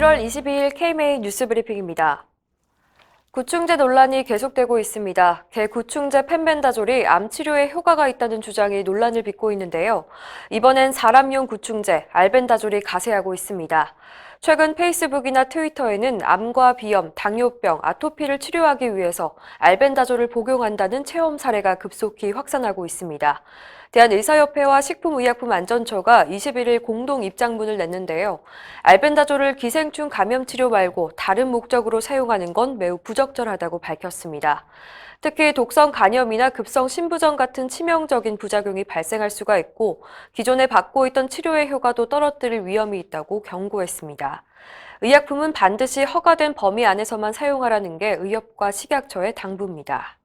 1월 22일 KMA 뉴스브리핑입니다. 구충제 논란이 계속되고 있습니다. 개 구충제 펜벤다졸이 암 치료에 효과가 있다는 주장이 논란을 빚고 있는데요. 이번엔 사람용 구충제 알벤다졸이 가세하고 있습니다. 최근 페이스북이나 트위터에는 암과 비염, 당뇨병, 아토피를 치료하기 위해서 알벤다졸을 복용한다는 체험 사례가 급속히 확산하고 있습니다. 대한의사협회와 식품의약품안전처가 21일 공동 입장문을 냈는데요. 알벤다졸을 기생충 감염 치료 말고 다른 목적으로 사용하는 건 매우 부적절하다고 밝혔습니다. 특히 독성 간염이나 급성 신부전 같은 치명적인 부작용이 발생할 수가 있고 기존에 받고 있던 치료의 효과도 떨어뜨릴 위험이 있다고 경고했습니다. 의약품은 반드시 허가된 범위 안에서만 사용하라는 게 의협과 식약처의 당부입니다.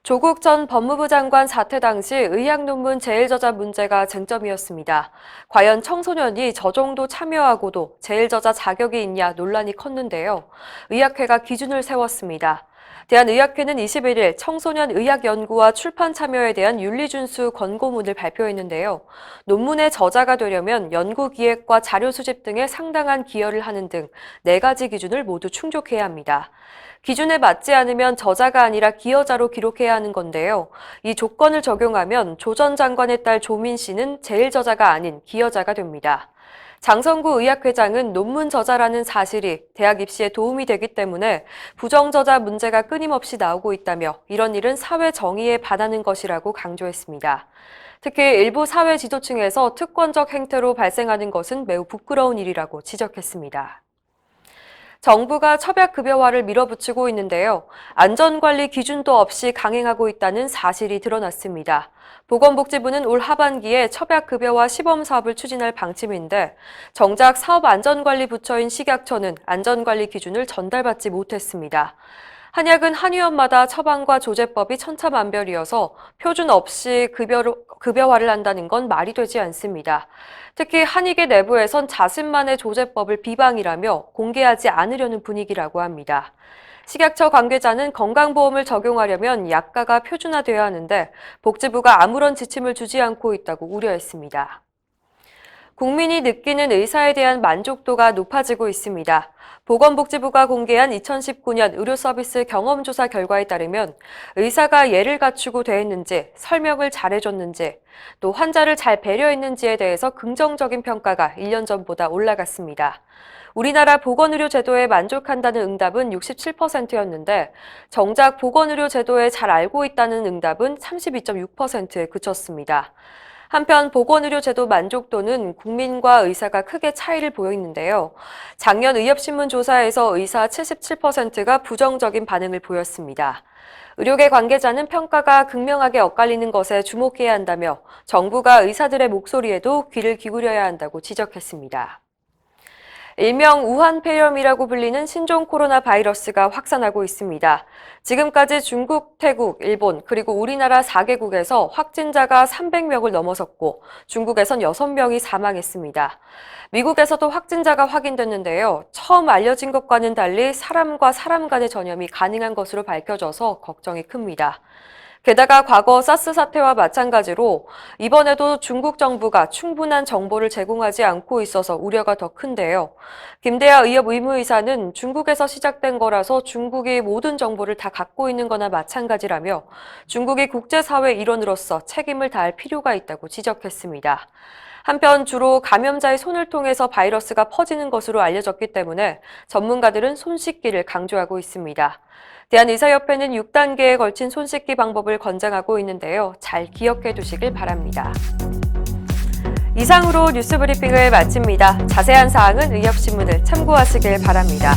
조국 전 법무부 장관 사퇴 당시 의학 논문 제일 저자 문제가 쟁점이었습니다. 과연 청소년이 저 정도 참여하고도 제일 저자 자격이 있냐 논란이 컸는데요. 의학회가 기준을 세웠습니다. 대한의학회는 21일 청소년 의학연구와 출판 참여에 대한 윤리준수 권고문을 발표했는데요. 논문의 저자가 되려면 연구기획과 자료 수집 등에 상당한 기여를 하는 등 4가지 기준을 모두 충족해야 합니다. 기준에 맞지 않으면 저자가 아니라 기여자로 기록해야 하는 건데요. 이 조건을 적용하면 조 전 장관의 딸 조민 씨는 제일 저자가 아닌 기여자가 됩니다. 장성구 의학회장은 논문 저자라는 사실이 대학 입시에 도움이 되기 때문에 부정저자 문제가 끊임없이 나오고 있다며 이런 일은 사회 정의에 반하는 것이라고 강조했습니다. 특히 일부 사회 지도층에서 특권적 행태로 발생하는 것은 매우 부끄러운 일이라고 지적했습니다. 정부가 첩약급여화를 밀어붙이고 있는데요. 안전관리 기준도 없이 강행하고 있다는 사실이 드러났습니다. 보건복지부는 올 하반기에 첩약급여화 시범사업을 추진할 방침인데 정작 사업안전관리부처인 식약처는 안전관리 기준을 전달받지 못했습니다. 한약은 한의원마다 처방과 조제법이 천차만별이어서 표준 없이 급여화를 한다는 건 말이 되지 않습니다. 특히 한의계 내부에선 자신만의 조제법을 비방이라며 공개하지 않으려는 분위기라고 합니다. 식약처 관계자는 건강보험을 적용하려면 약가가 표준화되어야 하는데 복지부가 아무런 지침을 주지 않고 있다고 우려했습니다. 국민이 느끼는 의사에 대한 만족도가 높아지고 있습니다. 보건복지부가 공개한 2019년 의료서비스 경험조사 결과에 따르면 의사가 예를 갖추고 대했는지, 설명을 잘해줬는지, 또 환자를 잘 배려했는지에 대해서 긍정적인 평가가 1년 전보다 올라갔습니다. 우리나라 보건의료 제도에 만족한다는 응답은 67%였는데 정작 보건의료 제도에 잘 알고 있다는 응답은 32.6%에 그쳤습니다. 한편 보건의료 제도 만족도는 국민과 의사가 크게 차이를 보였는데요. 작년 의협신문 조사에서 의사 77%가 부정적인 반응을 보였습니다. 의료계 관계자는 평가가 극명하게 엇갈리는 것에 주목해야 한다며 정부가 의사들의 목소리에도 귀를 기울여야 한다고 지적했습니다. 일명 우한 폐렴이라고 불리는 신종 코로나 바이러스가 확산하고 있습니다. 지금까지 중국, 태국, 일본, 그리고 우리나라 4개국에서 확진자가 300명을 넘어섰고 중국에선 6명이 사망했습니다. 미국에서도 확진자가 확인됐는데요. 처음 알려진 것과는 달리 사람과 사람 간의 전염이 가능한 것으로 밝혀져서 걱정이 큽니다. 게다가 과거 사스 사태와 마찬가지로 이번에도 중국 정부가 충분한 정보를 제공하지 않고 있어서 우려가 더 큰데요. 김대하 의협 의무의사는 중국에서 시작된 거라서 중국이 모든 정보를 다 갖고 있는 거나 마찬가지라며 중국이 국제사회 일원으로서 책임을 다할 필요가 있다고 지적했습니다. 한편 주로 감염자의 손을 통해서 바이러스가 퍼지는 것으로 알려졌기 때문에 전문가들은 손 씻기를 강조하고 있습니다. 대한의사협회는 6단계에 걸친 손 씻기 방법을 권장하고 있는데요. 잘 기억해 두시길 바랍니다. 이상으로 뉴스브리핑을 마칩니다. 자세한 사항은 의협신문을 참고하시길 바랍니다.